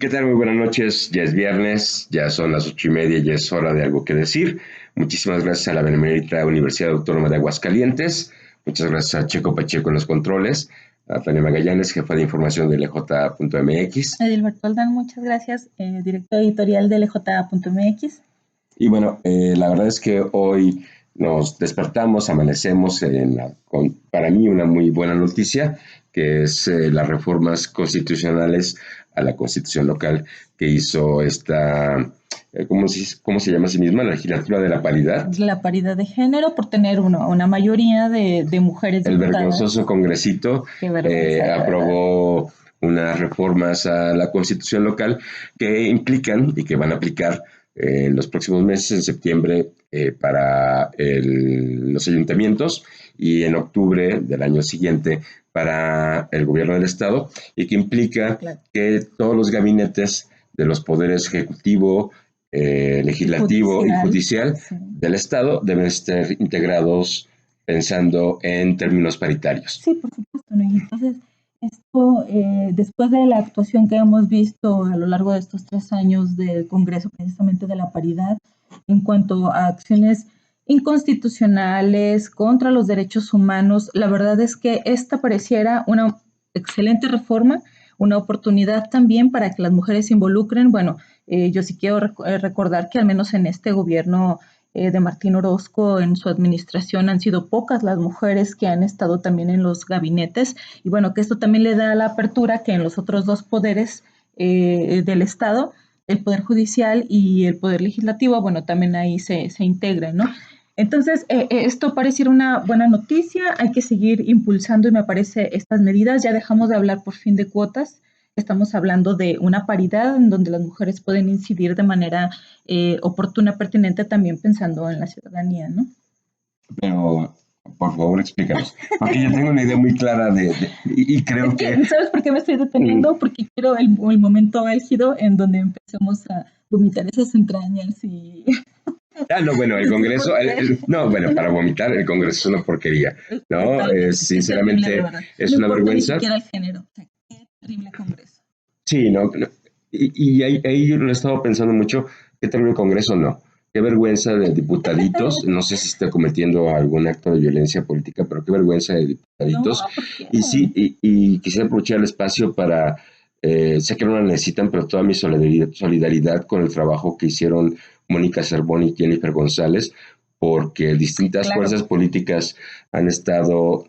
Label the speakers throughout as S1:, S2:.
S1: ¿Qué tal? Muy buenas noches. Ya es viernes, ya son las 8:30, ya es hora de algo que decir. Muchísimas gracias a la Benemérita Universidad Autónoma de Aguascalientes. Muchas gracias a Checo Pacheco en los controles, a Tania Magallanes, jefa de información de LJ.mx.
S2: Edilberto Aldán, muchas gracias, director editorial de LJ.mx.
S1: Y bueno, la verdad es que hoy nos despertamos, amanecemos para mí una muy buena noticia, que es las reformas constitucionales a la Constitución local que hizo ¿cómo se llama a sí misma? La legislatura de la paridad.
S2: La paridad de género por tener una mayoría de mujeres
S1: El
S2: diputadas.
S1: vergonzoso Congresito aprobó unas reformas a la Constitución local que implican y que van a aplicar en los próximos meses, en septiembre para los ayuntamientos y en octubre del año siguiente para el gobierno del estado, y que implica que todos los gabinetes de los poderes ejecutivo, legislativo y judicial del estado deben estar integrados pensando en términos paritarios.
S2: Sí, por supuesto, ¿no? Y entonces esto, después de la actuación que hemos visto a lo largo de estos 3 años del Congreso, precisamente de la paridad, en cuanto a acciones inconstitucionales contra los derechos humanos, la verdad es que esta pareciera una excelente reforma, una oportunidad también para que las mujeres se involucren. Bueno, yo sí quiero recordar que al menos en este gobierno de Martín Orozco, en su administración han sido pocas las mujeres que han estado también en los gabinetes, y bueno, que esto también le da la apertura que en los otros dos poderes del Estado, el Poder Judicial y el Poder Legislativo, bueno, también ahí se integran, ¿no? Entonces, esto pareciera una buena noticia, hay que seguir impulsando, y me parece estas medidas. Ya dejamos de hablar por fin de cuotas, estamos hablando de una paridad en donde las mujeres pueden incidir de manera oportuna, pertinente, también pensando en la ciudadanía, ¿no?
S1: Pero, por favor, explícanos, porque yo tengo una idea muy clara y creo que...
S2: ¿Sabes por qué me estoy deteniendo? Porque quiero el momento álgido en donde empecemos a vomitar esas entrañas y...
S1: no, bueno, el Congreso, para vomitar, el Congreso es una porquería, ¿no? Sinceramente, es una vergüenza.
S2: Ni siquiera el género. O sea, qué terrible Congreso.
S1: Sí, no, y ahí yo lo he estado pensando mucho, qué terrible Congreso, no. Qué vergüenza de diputaditos, no sé si está cometiendo algún acto de violencia política, pero qué vergüenza de diputaditos.
S2: No,
S1: y sí, y quisiera aprovechar el espacio para, sé que no la necesitan, pero toda mi solidaridad con el trabajo que hicieron Mónica Cervón y Jennifer González, porque distintas fuerzas políticas han estado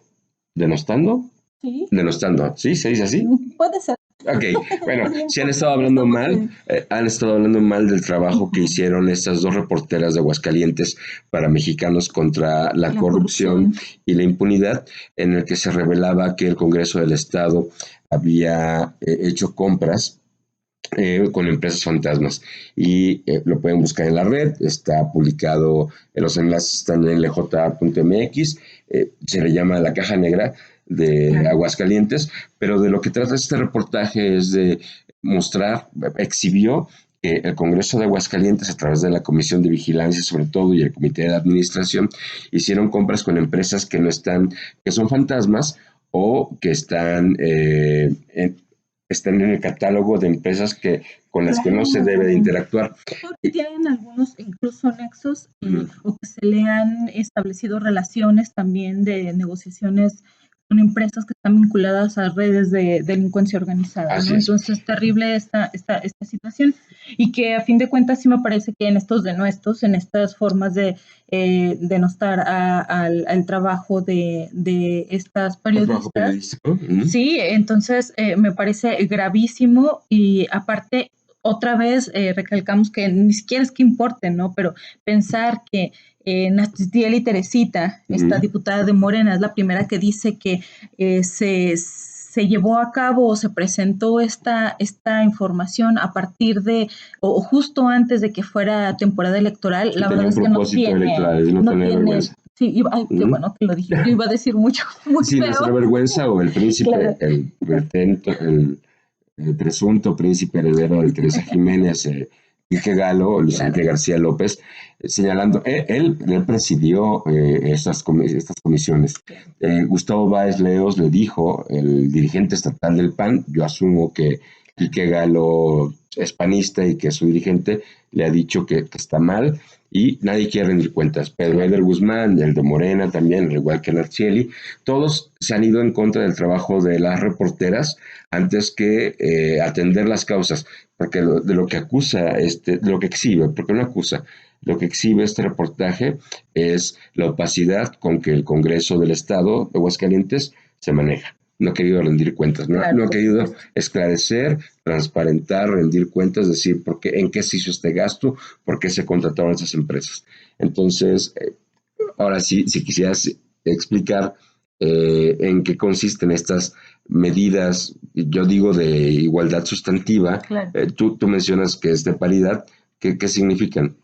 S1: denostando.
S2: Sí.
S1: Denostando, ¿sí? ¿Se dice así?
S2: Puede ser.
S1: Ok, bueno, sí han estado hablando mal del trabajo que hicieron estas dos reporteras de Aguascalientes para Mexicanos contra la corrupción y la impunidad, en el que se revelaba que el Congreso del Estado había hecho compras con empresas fantasmas, y lo pueden buscar en la red, está publicado, los enlaces están en lj.mx, se le llama La Caja Negra de Aguascalientes, pero de lo que trata este reportaje es de mostrar, exhibió que el Congreso de Aguascalientes, a través de la Comisión de Vigilancia sobre todo y el Comité de Administración, hicieron compras con empresas que son fantasmas o que están en el catálogo de empresas con las que no se debe de interactuar.
S2: Porque tienen algunos incluso nexos o que se le han establecido relaciones también de negociaciones con empresas que están vinculadas a redes de delincuencia organizada, ¿no? Entonces, terrible esta situación, y que a fin de cuentas sí me parece que en estas formas de denostar al trabajo de estas periodistas, sí, entonces me parece gravísimo, y aparte otra vez recalcamos que ni siquiera es que importe, ¿no? Pero pensar que Natividad Teresita, esta diputada de Morena, es la primera que dice que se llevó a cabo o se presentó esta información a partir de, o justo antes de que fuera temporada electoral. La verdad es que no tiene sí, qué bueno que lo dije. Yo iba a decir mucho, muy
S1: sí, feo. La vergüenza o el príncipe, el presunto príncipe heredero de Teresa Jiménez, Quique Galo, Luis Enrique García López, señalando, él presidió estas comisiones. Gustavo Báez Leos le dijo, el dirigente estatal del PAN, yo asumo que Quique Galo es panista y que su dirigente le ha dicho que está mal y nadie quiere rendir cuentas. Pedro Eder Guzmán, el de Morena también, al igual que Narcieli, todos se han ido en contra del trabajo de las reporteras antes que atender las causas, porque de lo que acusa, de lo que exhibe, porque no acusa, lo que exhibe este reportaje es la opacidad con que el Congreso del Estado de Aguascalientes se maneja. No ha querido rendir cuentas,
S2: Claro,
S1: no ha
S2: por
S1: querido
S2: supuesto.
S1: esclarecer, transparentar, rendir cuentas, decir en qué se hizo este gasto, por qué se contrataron esas empresas. Entonces, ahora sí, si quisieras explicar en qué consisten estas medidas, yo digo de igualdad sustantiva,
S2: Claro.
S1: tú mencionas que es de paridad, ¿qué significan?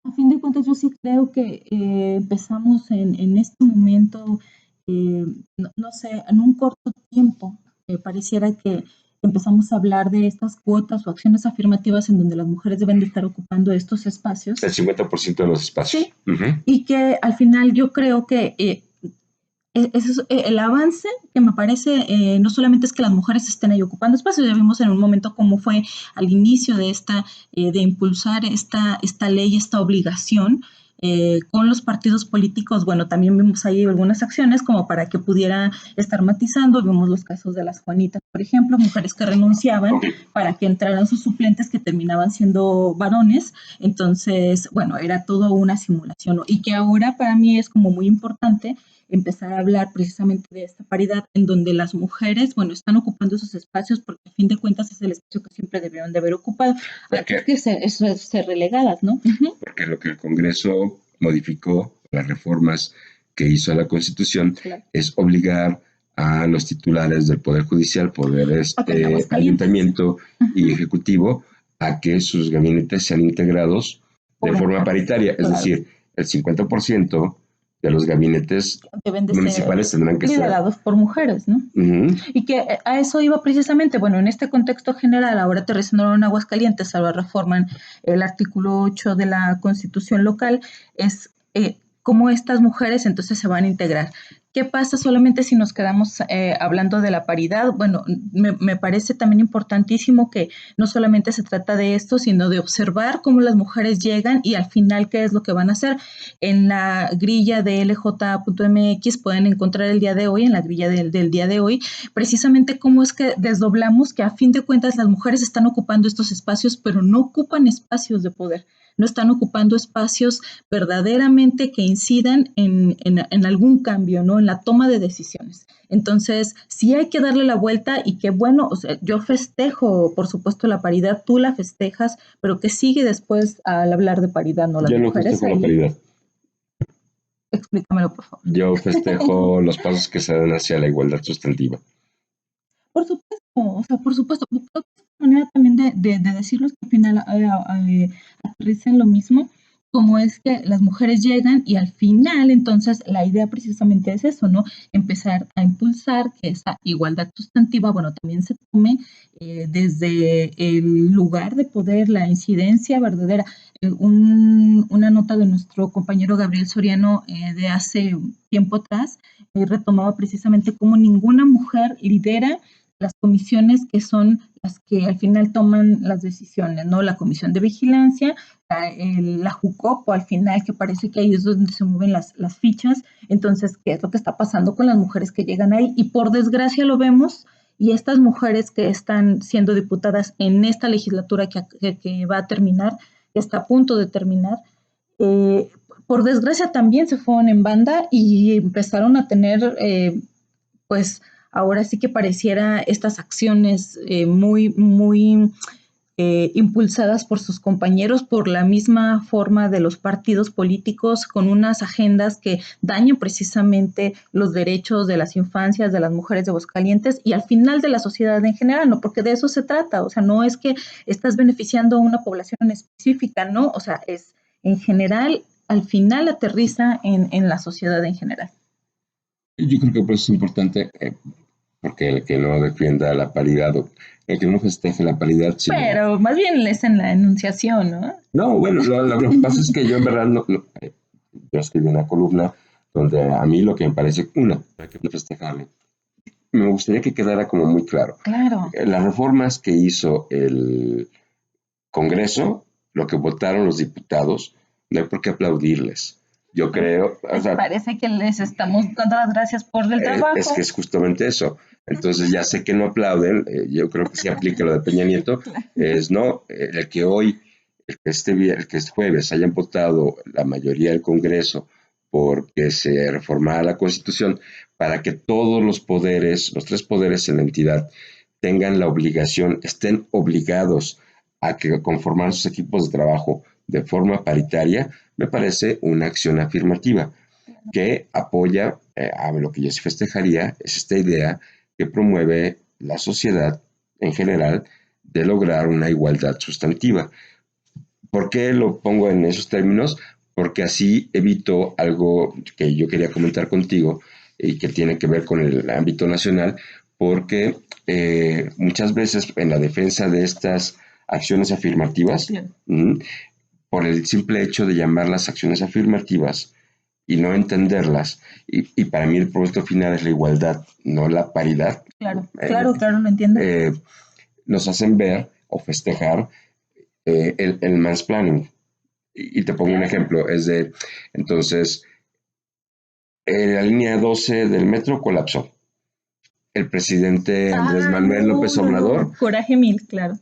S2: A fin de cuentas, yo sí creo que empezamos en este momento, no sé, en un corto tiempo, pareciera que empezamos a hablar de estas cuotas o acciones afirmativas en donde las mujeres deben de estar ocupando estos espacios.
S1: El 50% de los espacios.
S2: Sí, y que al final yo creo que ese es el avance que me parece, no solamente es que las mujeres estén ahí ocupando espacios, ya vimos en un momento cómo fue al inicio de de impulsar esta ley, esta obligación con los partidos políticos. Bueno, también vimos ahí algunas acciones como para que pudiera estar matizando. Vimos los casos de las Juanitas, por ejemplo, mujeres que renunciaban para que entraran sus suplentes que terminaban siendo varones. Entonces, bueno, era todo una simulación, ¿no? Y que ahora para mí es como muy importante empezar a hablar precisamente de esta paridad en donde las mujeres, bueno, están ocupando esos espacios porque a fin de cuentas es el espacio que siempre debieron de haber ocupado. Antes que ser relegadas, ¿no?
S1: Porque lo que el Congreso modificó, las reformas que hizo a la Constitución,
S2: Claro.
S1: es obligar a los titulares del Poder Judicial, Poder Ayuntamiento y Ejecutivo, a que sus gabinetes sean integrados de forma paritaria, es decir, el 50% de los gabinetes
S2: deben de
S1: municipales
S2: ser
S1: tendrán que ser
S2: liderados por mujeres, ¿no? Y que a eso iba precisamente, bueno, en este contexto general, ahora aterrizando en Aguascalientes, ahora reforman el artículo 8 de la Constitución local, es cómo estas mujeres entonces se van a integrar. ¿Qué pasa solamente si nos quedamos hablando de la paridad? Bueno, me parece también importantísimo que no solamente se trata de esto, sino de observar cómo las mujeres llegan y al final qué es lo que van a hacer. En la grilla de lj.mx pueden encontrar el día de hoy, en la grilla del día de hoy, precisamente cómo es que desdoblamos que a fin de cuentas las mujeres están ocupando estos espacios, pero no ocupan espacios de poder. No están ocupando espacios verdaderamente que incidan en algún cambio, ¿no? En la toma de decisiones. Entonces, sí hay que darle la vuelta y que bueno, o sea, yo festejo, por supuesto, la paridad, tú la festejas, pero ¿qué sigue después al hablar de paridad? ¿No? Las
S1: yo no
S2: mujeres
S1: festejo
S2: ahí,
S1: la paridad.
S2: Explícamelo, por favor.
S1: Yo festejo los pasos que se dan hacia la igualdad sustantiva.
S2: Por supuesto, o sea, por supuesto. Creo que es una manera también de decirlo que al final aterriza en lo mismo, como es que las mujeres llegan y al final, entonces, la idea precisamente es eso, ¿no? Empezar a impulsar que esa igualdad sustantiva, bueno, también se tome desde el lugar de poder, la incidencia verdadera. Una nota de nuestro compañero Gabriel Soriano de hace tiempo atrás retomaba precisamente cómo ninguna mujer lidera las comisiones que son las que al final toman las decisiones, ¿no? La comisión de vigilancia, la JUCOPO al final, que parece que ahí es donde se mueven las fichas. Entonces, ¿qué es lo que está pasando con las mujeres que llegan ahí? Y por desgracia lo vemos, y estas mujeres que están siendo diputadas en esta legislatura que va a terminar, que está a punto de terminar, por desgracia también se fueron en banda y empezaron a tener, pues, ahora sí que pareciera estas acciones muy impulsadas por sus compañeros, por la misma forma de los partidos políticos, con unas agendas que dañan precisamente los derechos de las infancias, de las mujeres de Aguascalientes y al final de la sociedad en general, ¿no? Porque de eso se trata, o sea, no es que estás beneficiando a una población en específica, ¿no? O sea, es en general, al final aterriza en la sociedad en general.
S1: Yo creo que por eso es importante, porque el que no defienda la paridad, o el que no festeje la paridad, sino...
S2: Pero más bien es en la enunciación, ¿no?
S1: No, bueno, lo que pasa es que yo en verdad yo escribí una columna donde a mí lo que me parece, hay que festejarle me gustaría que quedara como muy claro.
S2: Claro.
S1: Las reformas que hizo el Congreso, lo que votaron los diputados, no hay por qué aplaudirles. Yo creo, o sea,
S2: parece que les estamos dando las gracias por el trabajo.
S1: es que es justamente eso. Entonces ya sé que no aplauden, yo creo que sí aplica lo de Peña Nieto, es no, el que hoy, el que este jueves hayan votado la mayoría del Congreso porque se reformara la Constitución para que todos los poderes, los tres poderes en la entidad, tengan la obligación, estén obligados a que conformar sus equipos de trabajo de forma paritaria, me parece una acción afirmativa que apoya a lo que yo sí festejaría, es esta idea que promueve la sociedad en general de lograr una igualdad sustantiva. ¿Por qué lo pongo en esos términos? Porque así evito algo que yo quería comentar contigo y que tiene que ver con el ámbito nacional, porque muchas veces en la defensa de estas acciones afirmativas, por el simple hecho de llamarlas acciones afirmativas y no entenderlas, y para mí el producto final es la igualdad, no la paridad.
S2: Claro, claro, lo entiendo.
S1: Nos hacen ver o festejar el mansplaining. Y te pongo un ejemplo, es de, entonces, la línea 12 del metro colapsó. El presidente Andrés Manuel López Obrador
S2: Coraje mil, claro.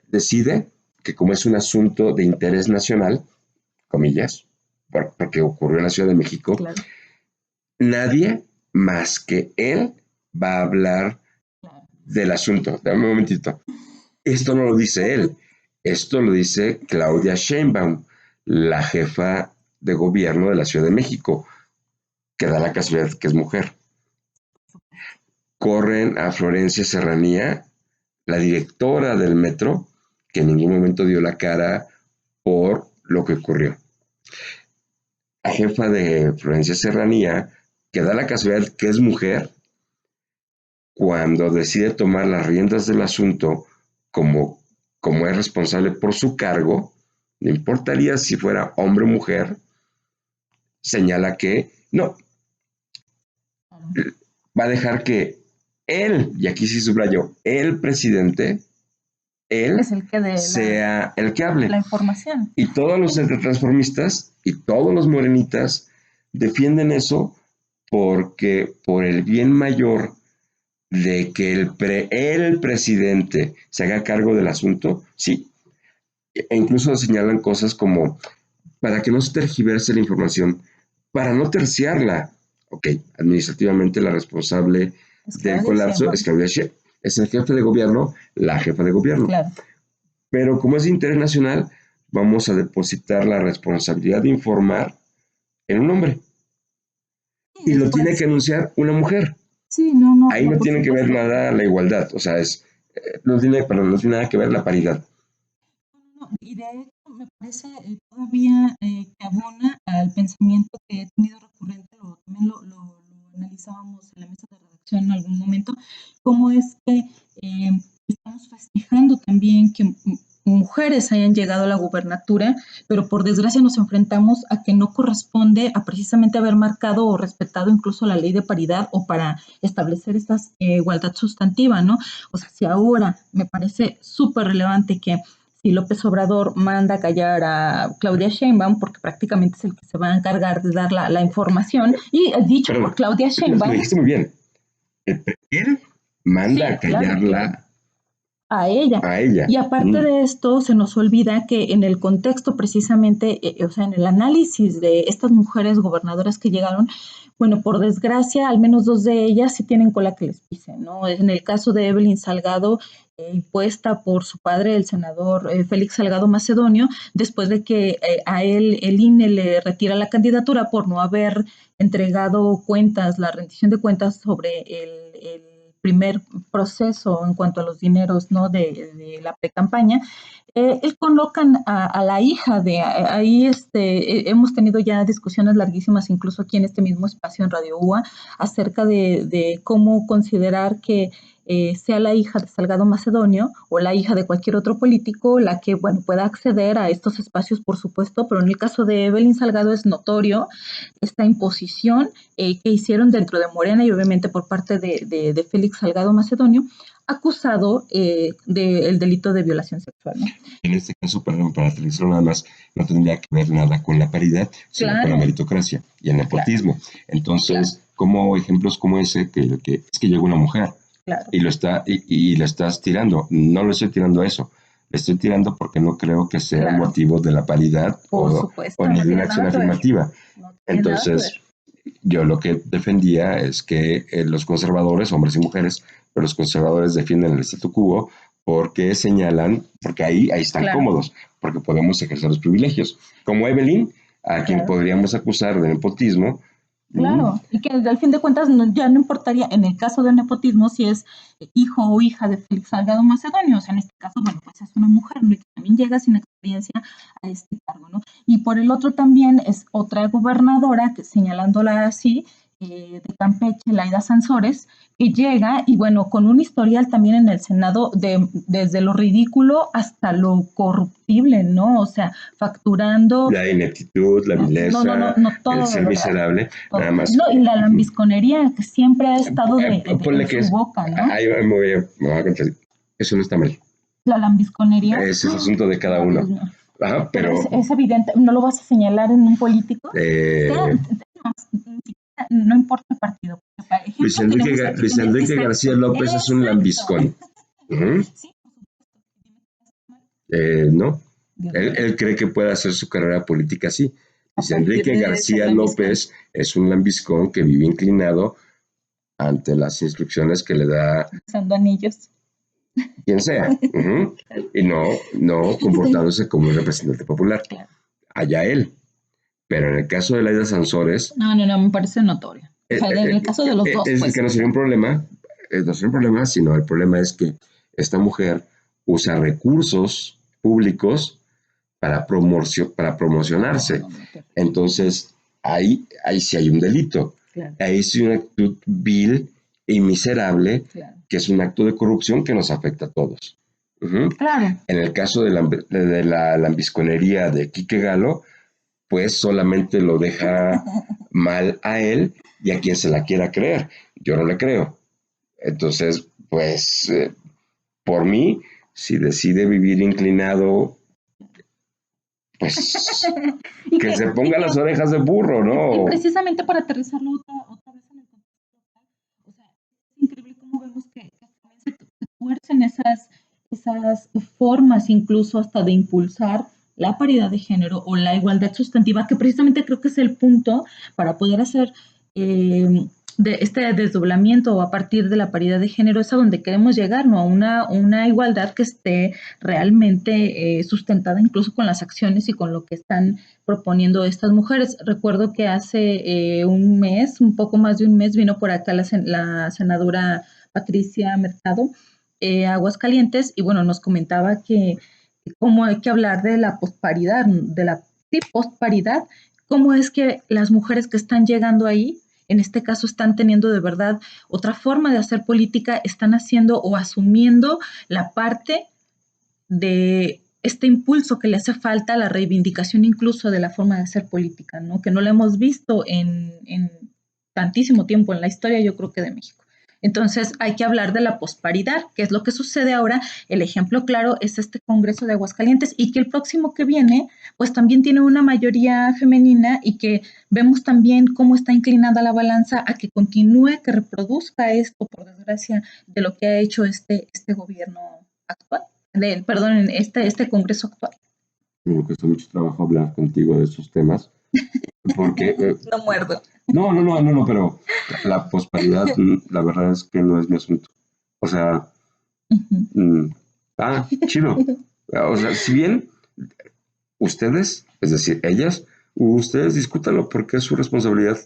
S1: Decide que como es un asunto de interés nacional, comillas, porque ocurrió en la Ciudad de México, claro, nadie más que él va a hablar del asunto. Dame un momentito. Esto no lo dice él, esto lo dice Claudia Sheinbaum, la jefa de gobierno de la Ciudad de México, que da la casualidad que es mujer. Corren a Florencia Serranía, la directora del metro, que en ningún momento dio la cara por lo que ocurrió. La jefa de Florencia Serranía, que da la casualidad que es mujer, cuando decide tomar las riendas del asunto como es responsable por su cargo, no importaría si fuera hombre o mujer, señala que no, va a dejar que él, y aquí sí subrayo, el presidente, él
S2: es el que
S1: sea el que hable.
S2: La información.
S1: Y todos los transformistas y todos los morenitas defienden eso porque por el bien mayor de que el presidente se haga cargo del asunto, sí. E incluso señalan cosas como para que no se tergiverse la información, para no terciarla. Ok, administrativamente la responsable del colapso es Claudia Sheinbaum. Es el jefe de gobierno, la jefa de gobierno.
S2: Claro.
S1: Pero como es de interés nacional, vamos a depositar la responsabilidad de informar en un hombre. Y lo tiene que anunciar una mujer.
S2: Sí, no.
S1: Ahí no tiene que ver nada la igualdad, o sea, no tiene nada que ver la paridad.
S2: No, y de hecho me parece todavía que abona al pensamiento que he tenido recurrente, también lo analizábamos en la mesa de redacción en algún momento, cómo es que estamos festejando también que mujeres hayan llegado a la gubernatura, pero por desgracia nos enfrentamos a que no corresponde a precisamente haber marcado o respetado incluso la ley de paridad o para establecer esta igualdad sustantiva, ¿no? O sea, si ahora me parece súper relevante que si López Obrador manda a callar a Claudia Sheinbaum, porque prácticamente es el que se va a encargar de dar la información, y dicho por Claudia Sheinbaum.
S1: Lo dijiste muy bien. Él manda a callarla.
S2: Claro. A ella. Y aparte de esto, se nos olvida que en el contexto precisamente, o sea, en el análisis de estas mujeres gobernadoras que llegaron, bueno, por desgracia, al menos dos de ellas sí tienen cola que les pisen, ¿no? En el caso de Evelyn Salgado, impuesta por su padre, el senador Félix Salgado Macedonio, después de que a él el INE le retira la candidatura por no haber entregado cuentas, la rendición de cuentas sobre el primer proceso en cuanto a los dineros, ¿no?, de la pre-campaña. él colocan a la hija ahí hemos tenido ya discusiones larguísimas, incluso aquí en este mismo espacio en Radio UA, acerca de cómo considerar que sea la hija de Salgado Macedonio o la hija de cualquier otro político la que, bueno, pueda acceder a estos espacios, por supuesto, pero en el caso de Evelyn Salgado es notorio esta imposición que hicieron dentro de Morena y obviamente por parte de Félix Salgado Macedonio, acusado del delito de violación sexual, ¿no?
S1: En este caso, perdón, para aterrizarlo nada más, no tendría que ver nada con la paridad, sino con la meritocracia y el nepotismo. Entonces, como ejemplos como ese, que es que llega una mujer y lo estás tirando. No lo estoy tirando a eso. Le estoy tirando porque no creo que sea motivo de la paridad o ni de una acción afirmativa. Entonces, yo lo que defendía es que los conservadores, hombres y mujeres, pero los conservadores defienden el statu quo porque señalan, porque ahí están cómodos, porque podemos ejercer los privilegios. Como Evelyn, a quien podríamos acusar de nepotismo.
S2: Claro, y que al fin de cuentas ya no importaría, en el caso del nepotismo, si es hijo o hija de Félix Salgado Macedonio, o sea, en este caso, bueno, pues es una mujer, ¿no? Y que también llega sin experiencia a este cargo, ¿no? Y por el otro también es otra gobernadora, que señalándola así, de Campeche, Laida Sansores, que llega y bueno, con un historial también en el Senado desde lo ridículo hasta lo corruptible, ¿no? O sea, facturando...
S1: La ineptitud, la vileza,
S2: todo,
S1: el ser miserable, nada más.
S2: No, y la lambisconería que siempre ha estado en su boca, ¿no?
S1: Ahí me voy a contar. Eso no está mal.
S2: La lambisconería.
S1: Ese es asunto de cada uno. Ajá, pero
S2: es evidente, ¿no lo vas a señalar en un político? No importa el partido.
S1: Luis Enrique García López es un lambiscón. No. Él cree que puede hacer su carrera política así. Luis Enrique García López es un lambiscón que vive inclinado ante las instrucciones que le da
S2: usando anillos,
S1: quien sea, y no comportándose como un representante popular. Allá él. Pero en el caso de Laida Sansores...
S2: No, me parece notorio. O sea, en el caso de los dos,
S1: es que no sería un problema, sino el problema es que esta mujer usa recursos públicos para promocionarse. Entonces, ahí sí hay un delito. Claro. Ahí sí hay una actitud vil y miserable, que es un acto de corrupción que nos afecta a todos. Claro. En el caso de la lambisconería de Quique Galo, pues solamente lo deja mal a él y a quien se la quiera creer. Yo no le creo. Entonces, pues, por mí, si decide vivir inclinado, pues que se ponga las orejas de burro, ¿no?
S2: Y precisamente para aterrizarlo otra vez en el contexto local, o sea, es increíble cómo vemos que también se tuercen esas formas incluso hasta de impulsar la paridad de género o la igualdad sustantiva, que precisamente creo que es el punto para poder hacer de este desdoblamiento o a partir de la paridad de género es a donde queremos llegar, ¿no? A una igualdad que esté realmente sustentada incluso con las acciones y con lo que están proponiendo estas mujeres. Recuerdo que hace un mes, un poco más de un mes, vino por acá la senadora Patricia Mercado a Aguascalientes y bueno, nos comentaba que cómo hay que hablar de la posparidad, posparidad, cómo es que las mujeres que están llegando ahí, en este caso están teniendo de verdad otra forma de hacer política, están haciendo o asumiendo la parte de este impulso que le hace falta a la reivindicación incluso de la forma de hacer política, ¿no? Que no la hemos visto en tantísimo tiempo en la historia, yo creo que de México. Entonces hay que hablar de la posparidad, que es lo que sucede ahora. El ejemplo claro es este Congreso de Aguascalientes y que el próximo que viene, pues también tiene una mayoría femenina y que vemos también cómo está inclinada la balanza a que continúe, que reproduzca esto, por desgracia, de lo que ha hecho este gobierno actual, este Congreso actual.
S1: Me cuesta mucho trabajo hablar contigo de estos temas. Porque,
S2: no muerdo.
S1: No, pero la posparidad, la verdad es que no es mi asunto. O sea, chido. O sea, si bien ustedes, es decir, ustedes discútanlo porque es su responsabilidad.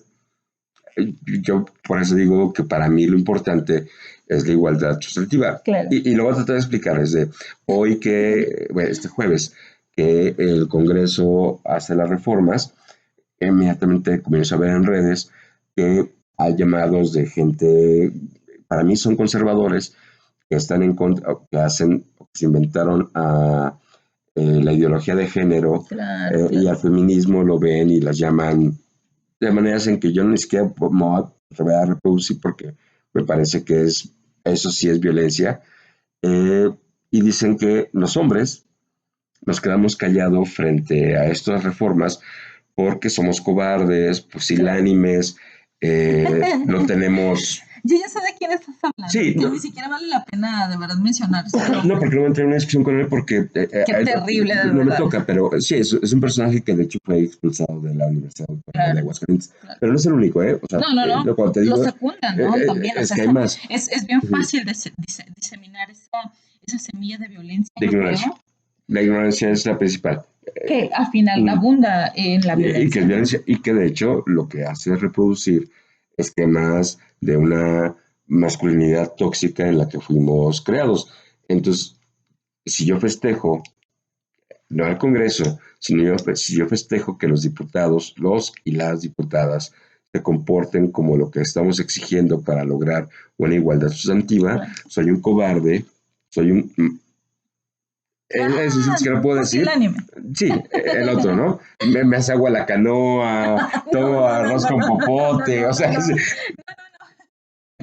S1: Yo por eso digo que para mí lo importante es la igualdad sustantiva.
S2: Claro.
S1: Y lo voy a tratar de explicar desde hoy este jueves, que el Congreso hace las reformas, inmediatamente comienzo a ver en redes que hay llamados de gente, para mí son conservadores, que están en contra, que se inventaron a la ideología de género,
S2: Claro.
S1: y al feminismo lo ven y las llaman de maneras en que yo ni siquiera me voy a reproducir porque me parece que eso sí es violencia. Eh, y dicen que los hombres nos quedamos callados frente a estas reformas porque somos cobardes, pusilánimes, no tenemos...
S2: Yo ya sé de quién estás hablando,
S1: Sí,
S2: que ni siquiera vale la pena de verdad mencionar su nombre.
S1: No, porque no voy a entrar en una discusión con él porque...
S2: Qué terrible, de
S1: no me
S2: verdad.
S1: toca, pero sí, es un personaje que de hecho fue expulsado de la Universidad Autónoma de Aguascalientes.
S2: Claro.
S1: Pero no es el único, ¿eh? O sea,
S2: No.
S1: cuando te digo,
S2: Lo secundan, ¿no? También.
S1: es
S2: O sea,
S1: que hay más.
S2: es bien fácil diseminar esa semilla de violencia,
S1: De ignorancia.
S2: creo.
S1: La ignorancia es la principal.
S2: Que al final abunda en la violencia.
S1: Y que es violencia, y que de hecho lo que hace es reproducir esquemas de una masculinidad tóxica en la que fuimos creados. Entonces, si yo festejo, no al Congreso, sino si yo festejo que los diputados, los y las diputadas, se comporten como lo que estamos exigiendo para lograr una igualdad sustantiva,
S2: Claro.
S1: soy un cobarde, soy un... Eso sí que lo puedo decir. Sí, el otro, ¿no? Me hace agua la canoa, tomo arroz con popote, o sea...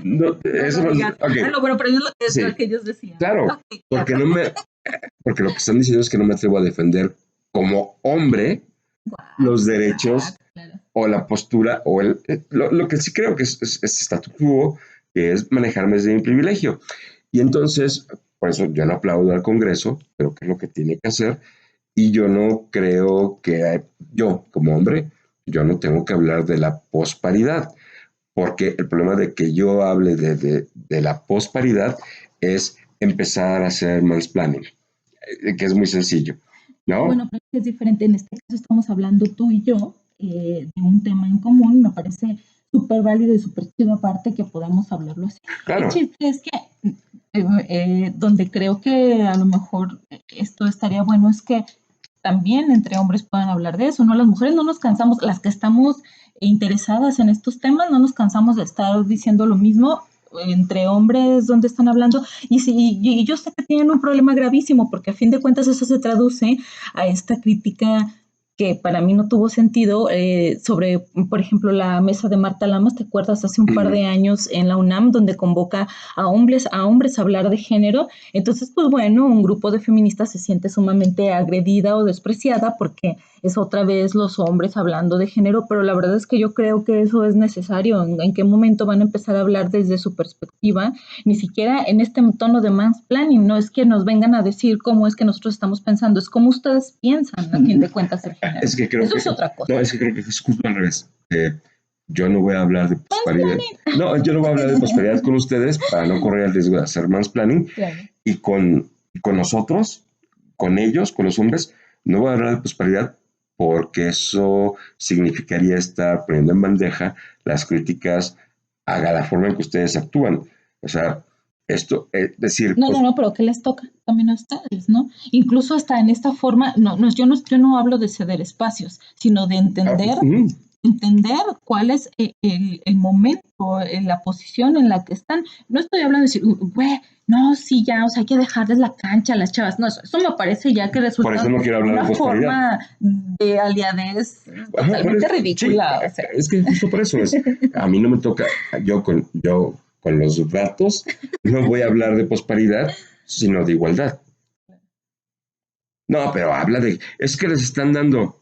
S1: No, eso no es... Okay.
S2: Bueno, pero es lo que ellos decían.
S1: Claro, porque porque lo que están diciendo es que no me atrevo a defender como hombre los derechos o la postura o lo que sí creo que es statu quo, que es manejarme desde mi privilegio. Y entonces, por eso yo no aplaudo al Congreso, pero que es lo que tiene que hacer. Y yo no creo que yo, como hombre, yo no tengo que hablar de la posparidad, porque el problema de que yo hable de la posparidad es empezar a hacer mansplaining, que es muy sencillo, ¿no?
S2: Bueno, pero es diferente. En este caso estamos hablando tú y yo de un tema en común. Me parece súper válido y súper chido aparte que podamos hablarlo así.
S1: Claro.
S2: El chiste es que donde creo que a lo mejor esto estaría bueno es que también entre hombres puedan hablar de eso, ¿no? Las mujeres no nos cansamos, las que estamos interesadas en estos temas, no nos cansamos de estar diciendo lo mismo entre hombres donde están hablando y yo sé que tienen un problema gravísimo porque a fin de cuentas eso se traduce a esta crítica que para mí no tuvo sentido sobre, por ejemplo, la mesa de Marta Lamas, ¿te acuerdas? Hace un par de años en la UNAM, donde convoca a hombres a hablar de género. Entonces, pues bueno, un grupo de feministas se siente sumamente agredida o despreciada porque es otra vez los hombres hablando de género, pero la verdad es que yo creo que eso es necesario. ¿En qué momento van a empezar a hablar desde su perspectiva? Ni siquiera en este tono de mansplaining, no es que nos vengan a decir cómo es que nosotros estamos pensando, es como ustedes piensan, a fin de cuentas, el género.
S1: Es que creo
S2: eso
S1: que,
S2: es otra cosa.
S1: No, es que creo que es justo al revés. Yo no voy a hablar de prosperidad. No, yo no voy a hablar de prosperidad con ustedes para no correr el riesgo de hacer mansplaining.
S2: Claro.
S1: Y con nosotros, con ellos, con los hombres, no voy a hablar de prosperidad porque eso significaría estar poniendo en bandeja las críticas a la forma en que ustedes actúan. O sea, esto, es decir...
S2: No, pero ¿qué les toca también a ustedes, no? Incluso hasta en esta forma, yo no hablo de ceder espacios, sino de entender... entender cuál es el momento, la posición en la que están. No estoy hablando de decir, güey, no, sí, ya, o sea, hay que dejarles la cancha a las chavas. No, eso me parece ya que resulta
S1: por eso no quiero hablar
S2: una
S1: de
S2: forma de aliadez totalmente ridícula.
S1: Sí,
S2: o sea.
S1: Es que justo por eso es. A mí no me toca, yo con los gatos no voy a hablar de posparidad, sino de igualdad. No, pero habla es que les están dando...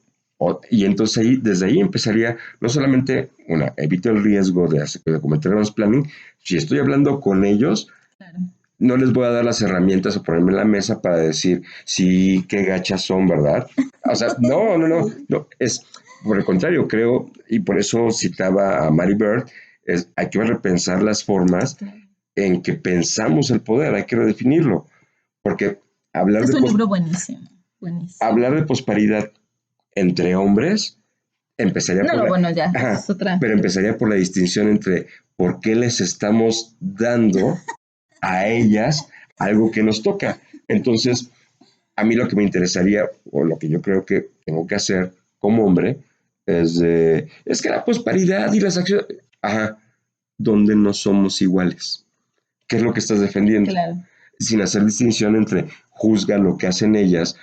S1: Y entonces desde ahí empezaría, no solamente, evito el riesgo de cometer mansplaining, si estoy hablando con ellos, claro, no les voy a dar las herramientas o ponerme en la mesa para decir, sí, qué gachas son, ¿verdad? O sea, no, es, por el contrario, creo, y por eso citaba a Mary Bird, hay que repensar las formas en que pensamos el poder, hay que redefinirlo, porque hablar
S2: es un libro buenísimo.
S1: Hablar de posparidad entre hombres empezaría
S2: es otra.
S1: Pero empezaría por la distinción entre por qué les estamos dando a ellas algo que nos toca. Entonces, a mí lo que me interesaría, o lo que yo creo que tengo que hacer como hombre, es que la prosperidad y las acciones, ajá, donde no somos iguales. ¿Qué es lo que estás defendiendo?
S2: Claro,
S1: Sin hacer distinción entre juzga lo que hacen ellas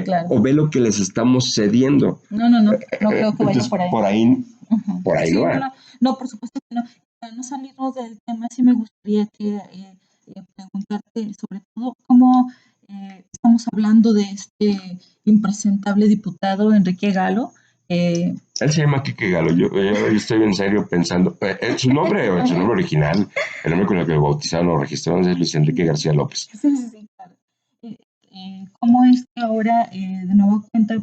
S2: claro.
S1: o ve lo que les estamos cediendo.
S2: No creo que vaya
S1: Entonces,
S2: por ahí.
S1: Ujú. Por ahí
S2: Sí,
S1: no va.
S2: no, por supuesto que no. Para no salirnos del tema, sí me gustaría preguntarte sobre todo cómo estamos hablando de este impresentable diputado Enrique Galo.
S1: Él se llama Quique Galo. Yo estoy en serio pensando. Su nombre original, el nombre con el que lo bautizaron o registraron es Luis Enrique García López.
S2: Sí, claro. ¿Cómo es que ahora, de nueva cuenta,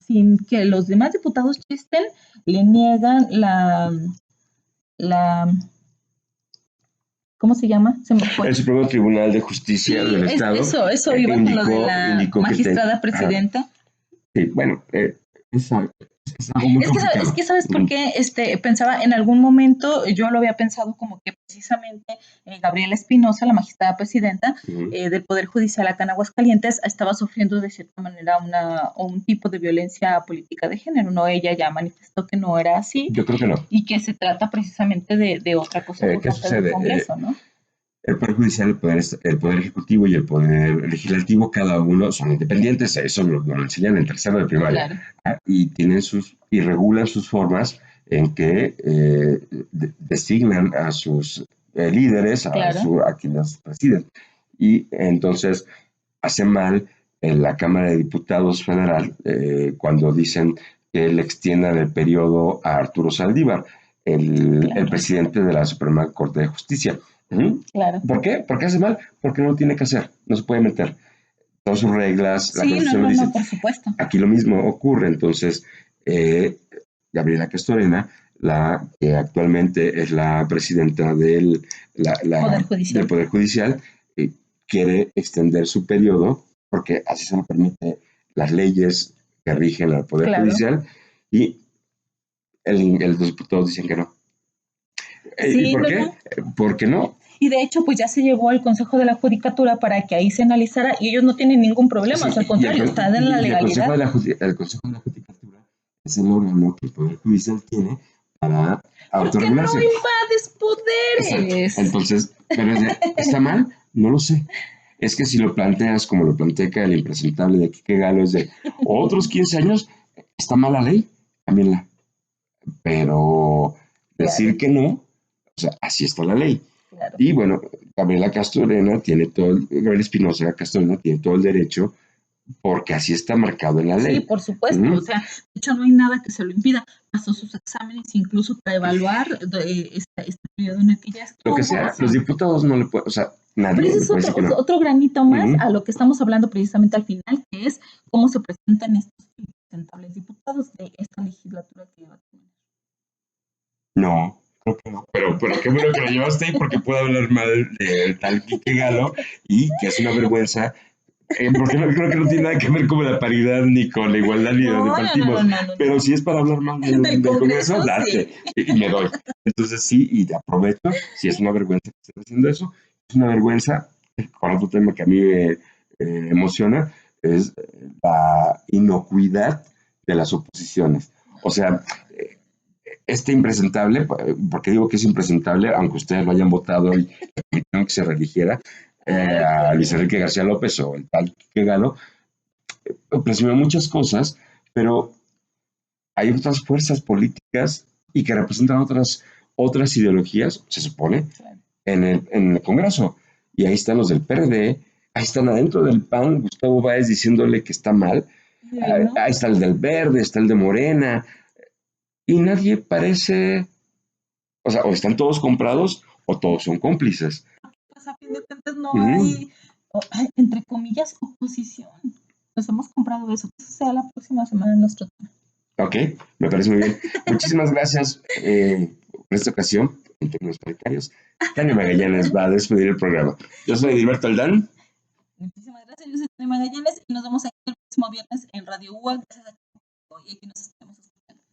S2: sin que los demás diputados chisten, le niegan la ¿cómo se llama? Se me fue.
S1: El Supremo Tribunal de Justicia del Estado
S2: eso iba con lo de la
S1: indicó
S2: magistrada presidenta.
S1: Sí, bueno, es algo muy complicado.
S2: Es que ¿sabes por qué? Pensaba en algún momento, yo lo había pensado como que precisamente Gabriela Espinosa, la magistrada presidenta del Poder Judicial acá en Aguascalientes, estaba sufriendo de cierta manera un tipo de violencia política de género, ¿no? Ella ya manifestó que no era así.
S1: Yo creo que no.
S2: Y que se trata precisamente de otra cosa por
S1: ¿Qué
S2: parte
S1: sucede?
S2: del Congreso, ¿no?
S1: El Poder Judicial, el poder Ejecutivo y el Poder Legislativo, cada uno son independientes, eso lo enseñan en tercero de primaria,
S2: claro.
S1: Y regulan sus formas en que designan a sus líderes, a quienes presiden. Y entonces hace mal en la Cámara de Diputados Federal cuando dicen que le extiendan el periodo a Arturo Saldívar, el presidente de la Suprema Corte de Justicia.
S2: Claro.
S1: ¿Por qué? ¿Por qué hace mal? Porque no lo tiene que hacer, no se puede meter. Son sus reglas, la Constitución dice.
S2: Por supuesto.
S1: Aquí lo mismo ocurre, entonces Gabriela Castorena, la que actualmente es la presidenta del Poder Judicial, quiere extender su periodo, porque así se lo permite las leyes que rigen al Poder Judicial, y los diputados dicen que no. ¿Y por qué? Porque no.
S2: Y de hecho, pues ya se llevó al Consejo de la Judicatura para que ahí se analizara y ellos no tienen ningún problema, al contrario, están en la legalidad.
S1: El Consejo de la Judicatura es el órgano que el Poder Judicial tiene para autorregularse.
S2: Porque no invades poderes.
S1: Exacto. Entonces, pero ¿está mal? No lo sé. Es que si lo planteas como lo plantea el impresentable de Quique Galo, es de otros 15 años, está mal la ley, cámbienla. Pero decir que no, o sea, así está la ley. Claro. Y bueno, Gabriela Espinosa Castorena tiene todo el derecho porque así está marcado en la ley.
S2: Sí, por supuesto. O sea, de hecho no hay nada que se lo impida. Pasó sus exámenes incluso para evaluar este periodo en el que ya estuvo.
S1: Lo que sea, los diputados no le pueden, o sea, nadie.
S2: Pero ese es otro granito más a lo que estamos hablando precisamente al final, que es cómo se presentan estos impresentables diputados de esta legislatura que va a tener.
S1: No, creo que no. Pero qué bueno que lo llevaste ahí porque puedo hablar mal de tal Quique Galo y que es una vergüenza. Porque no creo que no tiene nada que ver con la paridad ni con la igualdad ni donde partimos. Pero si es para hablar mal del Congreso, date. Sí. Y me doy. Entonces sí, y te aprovecho. Si es una vergüenza que estés haciendo eso, es una vergüenza. Con otro tema que a mí me emociona es la inocuidad de las oposiciones. O sea, este impresentable, porque digo que es impresentable, aunque ustedes lo hayan votado y permitieron que se religiera, a Luis Enrique García López o el tal que ganó, presumió muchas cosas, pero hay otras fuerzas políticas y que representan otras ideologías, se supone, en el Congreso. Y ahí están los del PRD, ahí están adentro del PAN, Gustavo Báez diciéndole que está mal, ahí está el del Verde, está el de Morena, y nadie parece, o sea, o están todos comprados o todos son cómplices.
S2: Pues a fin de cuentas no hay, entre comillas, oposición. Nos hemos comprado eso. Eso será la próxima semana en nuestro tema.
S1: Ok, me parece muy bien. Muchísimas gracias por esta ocasión, en términos paritarios. Tania Magallanes va a despedir el programa. Yo soy Edilberto Aldán.
S2: Muchísimas gracias, yo soy Tania Magallanes y nos vemos aquí el próximo viernes en Radio UA. Gracias a todos y aquí nos estamos escuchando.